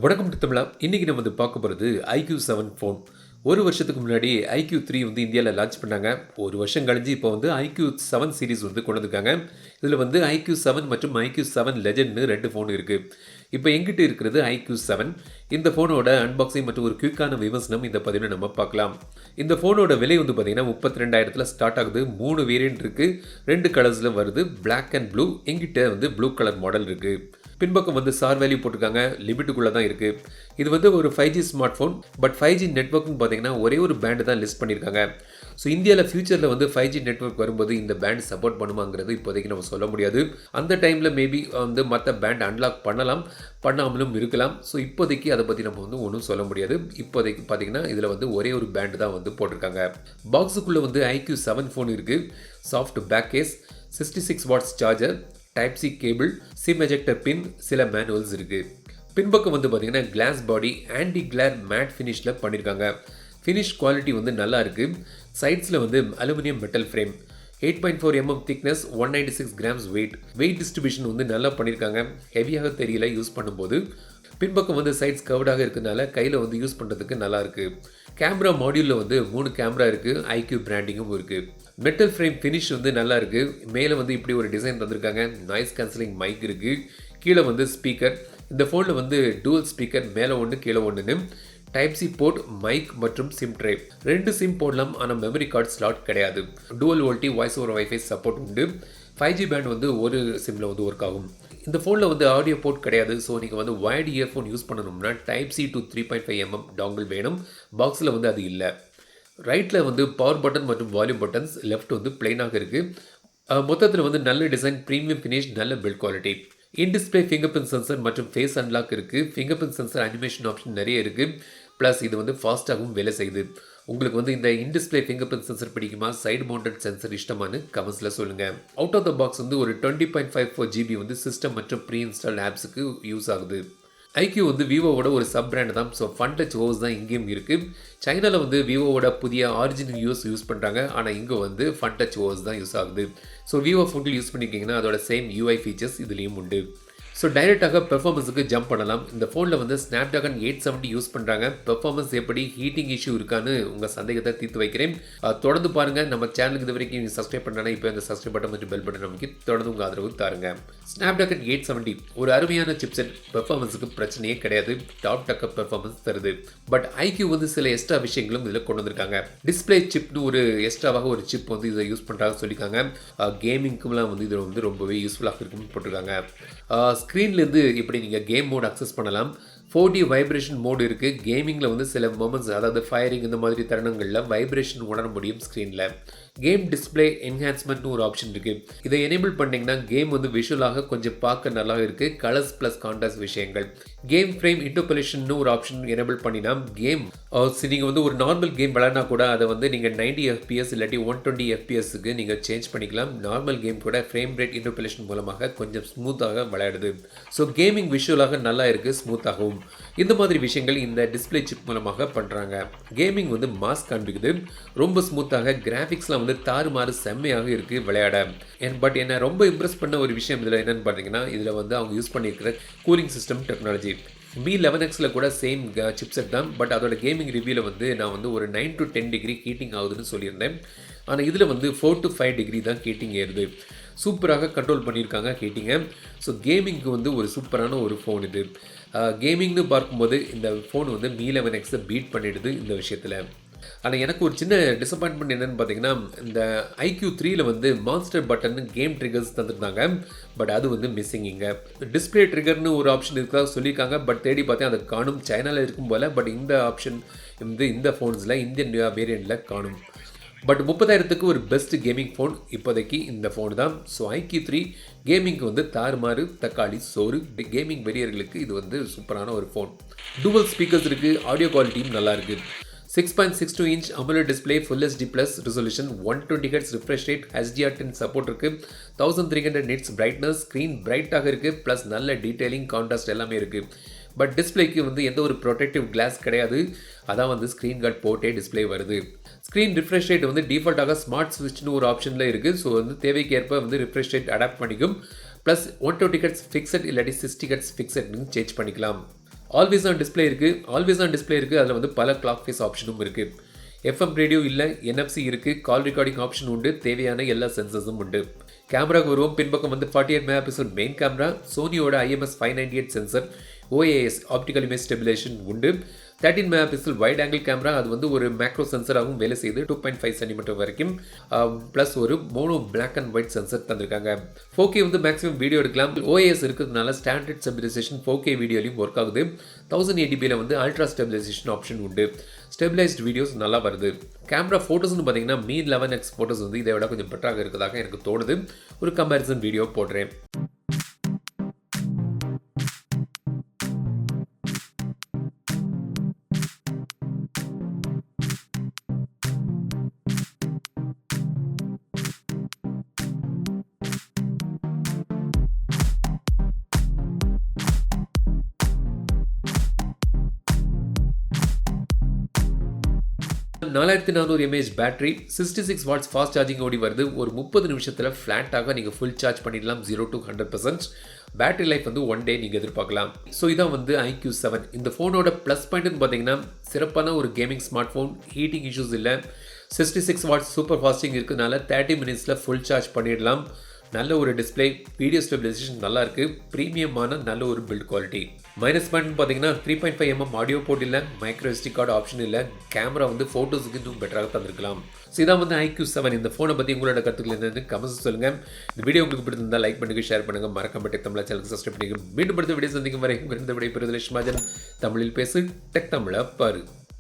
வணக்கம் தமிழா. இன்னைக்கு நம்ம பார்க்க போகிறது iQ7 ஃபோன். ஒரு வருஷத்துக்கு முன்னாடி iQ3 இந்தியாவில் லான்ச் பண்ணாங்க. ஒரு வருஷம் கழிஞ்சு இப்போ iQ7 சீரிஸ் கொண்டு வந்திருக்காங்க. இதில் iQ7 மற்றும் iQ7 லெஜெண்ட்னு 2 ஃபோன் இருக்குது. இப்போ எங்கிட்ட இருக்கிறது iQ7. இந்த ஃபோனோட அன்பாக்சிங் மற்றும் ஒரு குயிக்கான விமர்சனம் இந்த பதிவில் நம்ம பார்க்கலாம். இந்த ஃபோனோட விலை பார்த்தீங்கன்னா 32,000 ஸ்டார்ட் ஆகுது. 3 வேரியன்ட் இருக்குது, 2 கலர்ஸில் வருது, பிளாக் அண்ட் ப்ளூ. எங்கிட்ட ப்ளூ கலர் மாடல் இருக்குது. பின்பக்கம் சார் வேல்யூ போட்டிருக்காங்க, லிமிட்டுக்குள்ளே தான் இருக்குது. இது ஒரு 5G smart phone. But 5G நெட்ஒர்க்னு பார்த்தீங்கன்னா ஒரே ஒரு பேண்டு தான் லிஸ்ட் பண்ணியிருக்காங்க. ஸோ இந்தியாவில் ஃபியூச்சரில் 5G நெட்ஒர்க் வரும்போது இந்த பேண்ட் சப்போர்ட் பண்ணுமாங்கிறது இப்போதைக்கு நம்ம சொல்ல முடியாது. அந்த டைமில் மேபி மற்ற பேண்ட் அன்லாக் பண்ணலாம், பண்ணாமலும் இருக்கலாம். ஸோ இப்போதைக்கு அதை பற்றி நம்ம ஒன்றும் சொல்ல முடியாது. இப்போதைக்கு பார்த்தீங்கன்னா இதில் ஒரே ஒரு பேண்டு தான் போட்டிருக்காங்க. பாக்ஸுக்குள்ளே iQ7 ஃபோன் இருக்குது. Soft back case, 66 watts charger, type C cable, SIM ejector pin, சில மேனுவல்ஸ் இருக்குது. பின்பக்கம் பார்த்தீங்கன்னா glass body, anti glare matte ஃபினிஷில் பண்ணியிருக்காங்க. ஃபினிஷ் குவாலிட்டி நல்லா இருக்குது. சைட்ஸில் aluminium metal frame, 8.4 mm thickness, 196 grams weight distribution நல்லா பண்ணியிருக்காங்க. ஹெவியாக தெரியல யூஸ் பண்ணும்போது. பின்பக்கம் சைட்ஸ் கவர்டாக இருக்கிறதுனால கையில் யூஸ் பண்ணுறதுக்கு நல்லா இருக்குது. கேமரா மாடியூலில் 3 கேமரா இருக்குது, IQ பிராண்டிங்கும் இருக்குது. மெட்டல் ஃப்ரேம் ஃபினிஷ் நல்லா இருக்குது. மேலே இப்படி ஒரு டிசைன் தந்திருக்காங்க. நாய்ஸ் கேன்சலிங் மைக் இருக்குது. கீழே ஸ்பீக்கர். இந்த ஃபோனில் டூவல் ஸ்பீக்கர், மேலே ஒன்று கீழே ஒன்றுன்னு. டைப் சி போர்ட், மைக் மற்றும் சிம் ட்ரை. 2 சிம் போடலாம், ஆனால் மெமரி கார்டு ஸ்லாட் கிடையாது. Dual VoLTE voice over wifi support உண்டு. 5G பேண்ட் ஒரு சிம்மில் ஒர்க் ஆகும். இந்த ஃபோனில் ஆடியோ போர்ட் கிடையாது. ஸோ நீங்கள் வயர்டு இயர்ஃபோன் யூஸ் பண்ணணும்னா type C to 3.5 mm dongle வேணும். பாக்ஸில் அது இல்லை. ரைட்டில் பவர் பட்டன் மற்றும் வால்யூம் பட்டன்ஸ், லெஃப்ட் பிளெயினாக இருக்குது. மொத்தத்தில் நல்ல டிசைன், ப்ரீமியம் ஃபினிஷ், நல்ல build quality. In display finger print sensor மற்றும் ஃபேஸ் அன்லாக் இருக்குது. Finger print sensor animation option நிறைய இருக்குது. ப்ளஸ் இது ஃபாஸ்ட்டாகவும் வேலை செய்யுது. உங்களுக்கு இந்த in display finger print sensor பிடிக்குமா, சைடு மவுண்டட் சென்சர் இஷ்டமானு கமெண்ட்ஸில் சொல்லுங்கள். அவுட் ஆஃப் த பாக்ஸ் ஒரு 20.54 GB சிஸ்டம் மற்றும் ப்ரீ இன்ஸ்டால் ஆப்ஸுக்கு யூஸ் ஆகுது. IQ விவோவோட ஒரு சப் பிராண்ட் தான். ஸோ ஃபன் டச் ஓஸ் தான் இங்கேயும் இருக்குது. சைனாவில் விவோவோட புதிய ஆரிஜினல் யூஸ் பண்ணுறாங்க. ஆனால் இங்கே ஃபன் டச் ஓஸ் தான் யூஸ் ஆகுது. ஸோ விவோ ஃபோனில் யூஸ் பண்ணிக்கிங்கன்னா அதோட சேம் UI ஃபீச்சர்ஸ் இதுலேயும் உண்டு. ஸோ டைரெக்டாக பெர்ஃபார்மன்ஸுக்கு ஜம்ப் பண்ணலாம். இந்த ஃபோனில் ஸ்னாப்ட்ராகன் 870 யூஸ் பண்ணுறாங்க. பெர்ஃபார்மன்ஸ் எப்படி, ஹீட்டிங் இஷ்யூ இருக்கான்னு உங்கள் சந்தேகத்தை தீர்த்து வைக்கிறேன். தொடர்ந்து பாருங்கள். நம்ம சேனலுக்கு இது வரைக்கும் நீங்கள் சப்ஸ்கிரைப் பண்ணாலும் இப்போ இந்த சப்ஸ்கிரைப் பட்டன் மற்றும் பெல் பட்டன் நமக்கு தொடர்ந்து உங்கள் ஆதரவு தாருங்க. ஸ்னாப்ட்ராகன் 870 ஒரு அருமையான சிப்செட். பெர்ஃபார்மன்ஸுக்கு பிரச்சனையே கிடையாது. டாப் டக்கப் பெர்ஃபார்மன்ஸ் தருது. பட் IQ சில எக்ஸ்ட்ரா விஷயங்களும் இதில் கொண்டு வந்திருக்காங்க. டிஸ்பிளே சிப்னு ஒரு எக்ஸ்ட்ராவாக ஒரு சிப் இதை யூஸ் பண்ணுறாங்க சொல்லியிருக்காங்க. கேமிங்க்குலாம் இது ரொம்பவே யூஸ்ஃபுல்லாக இருக்குன்னு போட்டிருக்காங்க. ஸ்க்ரீன்லேருந்து இப்படி நீங்கள் கேம் மோட் அக்சஸ் பண்ணலாம். 4D வைப்ரேஷன் மோடு இருக்குது. கேமிங்கில் சில மொமெண்ட்ஸ், அதாவது ஃபயரிங் இந்த மாதிரி தருணங்களில் வைப்ரேஷன் உணர முடியும் ஸ்க்ரீனில். கேம் டிஸ்பிளே என்ஹான்ஸ்மெண்ட்னு ஒரு ஆப்ஷன் இருக்குது. இதை எனேபிள் பண்ணிங்கன்னா கேம் விஷுவலாக கொஞ்சம் பார்க்க நல்லா இருக்குது. கலர்ஸ் ப்ளஸ் கான்ட்ராஸ்ட் விஷயங்கள். கேம் ஃப்ரேம் இன்டர்போலேஷன் ஒரு ஆப்ஷன் எனேபிள் பண்ணினா கேம் நீங்கள் ஒரு நார்மல் கேம் விளையாடினா கூட அதை நீங்கள் 90 FPS இல்லாட்டி 120 FPSக்கு நீங்கள் சேஞ்ச் பண்ணிக்கலாம். நார்மல் கேம் கூட ஃப்ரேம் ரேட் இன்டர்போலேஷன் மூலமாக கொஞ்சம் ஸ்மூத்தாக விளையாடுது. ஸோ கேமிங் விஷுவலாக நல்லா இருக்குது, ஸ்மூத்தாகவும். இந்த மாதிரி விஷயங்கள் இந்த டிஸ்பிளே சிப் மூலமாக பண்ணுறாங்க. கேமிங் மாஸ் காண்பிக்குது. ரொம்ப ஸ்மூத்தாக, கிராஃபிக்ஸ்லாம் தாறுமாறு செம்மையாக இருக்குது விளையாட. பட் என்னை ரொம்ப இம்ப்ரெஸ் பண்ண ஒரு விஷயம் இதில் என்னென்னு பார்த்தீங்கன்னா, இதில் அவங்க யூஸ் பண்ணியிருக்கிற கூலிங் சிஸ்டம் டெக்னாலஜி. Mi 11Xல கூட சேம் சிப்செட் தான். பட் அதோட கேமிங் ரிவ்யூவில் நான் ஒரு 9 to 10 டிகிரி ஹீட்டிங் ஆகுதுன்னு சொல்லியிருந்தேன். ஆனால் இதில் 4 to 5 டிகிரி தான் ஹீட்டிங் ஏறுது. சூப்பராக கண்ட்ரோல் பண்ணியிருக்காங்க ஹீட்டிங்கை. ஸோ கேமிங்க்கு ஒரு சூப்பரான ஒரு ஃபோன் இது. கேமிங்னு பார்க்கும்போது இந்த ஃபோன் Mi 11Xை பீட் பண்ணிடுது இந்த விஷயத்தில். ஆனால் எனக்கு ஒரு சின்ன டிசப்பாயின்மெண்ட் என்னென்னு பார்த்தீங்கன்னா, இந்த iQ3ல மான்ஸ்டர் பட்டன் கேம் ட்ரிகர்ஸ் தந்துருந்தாங்க. பட் அது மிஸ்ஸிங். இங்கே டிஸ்பிளே ட்ரிகர்னு ஒரு ஆப்ஷன் இருக்கிறதா சொல்லியிருக்காங்க. பட் தேடி பார்த்தேன், அதை காணும். சைனாவில் இருக்கும் போல். பட் இந்த ஆப்ஷன் இந்த ஃபோன்ஸில் இந்தியன் வேரியண்ட்டில் காணும். பட் 30,000க்கு ஒரு பெஸ்ட் கேமிங் ஃபோன் இப்போதைக்கு இந்த ஃபோன் தான். ஸோ iQ3 கேமிங்க்கு தாறுமாறு தக்காளி சோறு. கேமிங் வெறியர்களுக்கு இது சூப்பரான ஒரு ஃபோன். டூவல் ஸ்பீக்கர்ஸ் இருக்குது. ஆடியோ குவாலிட்டியும் நல்லா இருக்குது. 6.62 inch AMOLED display, Full HD Plus resolution, 120 Hz refresh rate, HDR10 support இருக்கு. 1300 nits brightness, screen bright ஆக இருக்கு. ப்ளஸ் நல்ல டீடைலிங், கான்ட்ராஸ்ட் எல்லாமே இருக்கு. பட் டிஸ்பிளேக்கு எந்த ஒரு ப்ரொடெக்டிவ் கிளாஸ் கிடையாது. அதான் ஸ்க்ரீன் கார்டு போட்டே டிஸ்பிளே வருது. ஸ்க்ரீன் ரிஃப்ரெஷ் ரேட் டிஃபால்ட்டாக ஸ்மார்ட் ஸ்விட்ச்னு ஒரு ஆப்ஷனில் இருக்குது. ஸோ தேவைக்கு ஏற்ப ரிஃப்ரெஷ் ரேட் அடாப்ட் பண்ணிக்கும். ப்ளஸ் 120 Hz ஃபிக்ஸட் இல்லாட்டி 60 Hz ஃபிக்ஸட்னு சேஞ்ச் பண்ணிக்கலாம். ஆல்வேஸ் ஆன் டிஸ்ப்ளே இருக்குது. அதில் வந்து பல கிளாக் ஃபேஸ் ஆப்ஷனும் இருக்குது. எஃப்எம் ரேடியோ இல்லை, என்எஃப்சி இருக்குது, கால் ரெக்கார்டிங் ஆப்ஷன் உண்டு, தேவையான எல்லா சென்சர்ஸும் உண்டு. கேமராவுக்கு வருவோம். பின்பக்கம் வந்து 48 மெகா பிக்சல் மெயின் கேமரா, சோனியோட IMX 598 sensor, OAS optical image stabilisation உண்டு. 13 mega pixel wide angle camera, அது வந்து ஒரு மேக்ரோ சென்சராகவும் வேலை செய்யுது. 2.5 சென்டிமீட்டர் வரைக்கும் ப்ளஸ் ஒரு mono black and white sensor தந்திருக்காங்க. 4K வந்து மேக்ஸிமம் வீடியோ எடுக்கலாம். OAS இருக்கிறதுனால ஸ்டாண்டர்ட் ஸ்டெபிலைசேஷன் 4K வீடியோலையும் ஒர்க் ஆகுது. 1080pல வந்து அல்ட்ரா ஸ்டெபிலைசேஷன் ஆப்ஷன் உண்டு. ஸ்டெபிலைஸ்ட் வீடியோஸ் நல்லா வருது. கேமரா ஃபோட்டோஸ்னு பார்த்தீங்கன்னா Mi 11X ஃபோட்டோஸ் வந்து இதை விட கொஞ்சம் பெட்டராக இருக்கிறதாக எனக்கு தோணுது. ஒரு கம்பேரிசன் வீடியோ போடுறேன். mAh battery, 66 watts fast charging ஓடி வருது. ஒரு 30 நிமிஷத்தில் ஃப்ளாட்டாக நீங்கள் ஃபுல் சார்ஜ் பண்ணிடலாம். 0 to 100%. பேட்டரி லைஃப் வந்து 1 டே நீங்கள் எதிர்பார்க்கலாம். ஸோ இதான் வந்து iQ7. இந்த ஃபோனோட ப்ளஸ் பாயிண்ட்னு பார்த்தீங்கன்னா சிறப்பான ஒரு gaming smart phone, heating issues இல்லை, 66 வாட்ஸ் சூப்பர் ஃபாஸ்டிங் இருக்கிறதுனால 30 மினிட்ஸில் ஃபுல் சார்ஜ் பண்ணிடலாம். நல்ல ஒரு டிஸ்பிளே, வீடியோ ஸ்டெபிலைசேஷன் நல்லா இருக்குது, ப்ரீமியமான நல்ல ஒரு பில்ட் குவாலிட்டி. மைனஸ் பாயிண்ட் பார்த்தீங்கன்னா 3.5 mm ஆடியோ போர்ட் இல்லை, மைக்ரோ SD கார்டு ஆப்ஷன் இல்லை, கேமரா வந்து ஃபோட்டோஸுக்கு இன்னும் பெட்டராக தந்திருக்கலாம். ஸோ இதான் வந்து iQ7. இந்த ஃபோனை பற்றி உங்களோட கருத்துக்கள் என்னன்னு கமெண்ட்ஸ் சொல்லுங்கள். இந்த வீடியோ உங்களுக்கு பிடிச்சிருந்தால் லைக் பண்ணுங்க, ஷேர் பண்ணுங்கள், மறக்காம டெக் தமிழா சேனலுக்கு சப்ஸ்கிரைப் பண்ணுங்க. மீண்டும் அடுத்த வீடியோ சந்திக்கும் வரை உங்கள் விடை பெறுதல் லட்சுமாஜன். தமிழில் பேசு, டெக் தமிழா பாரு.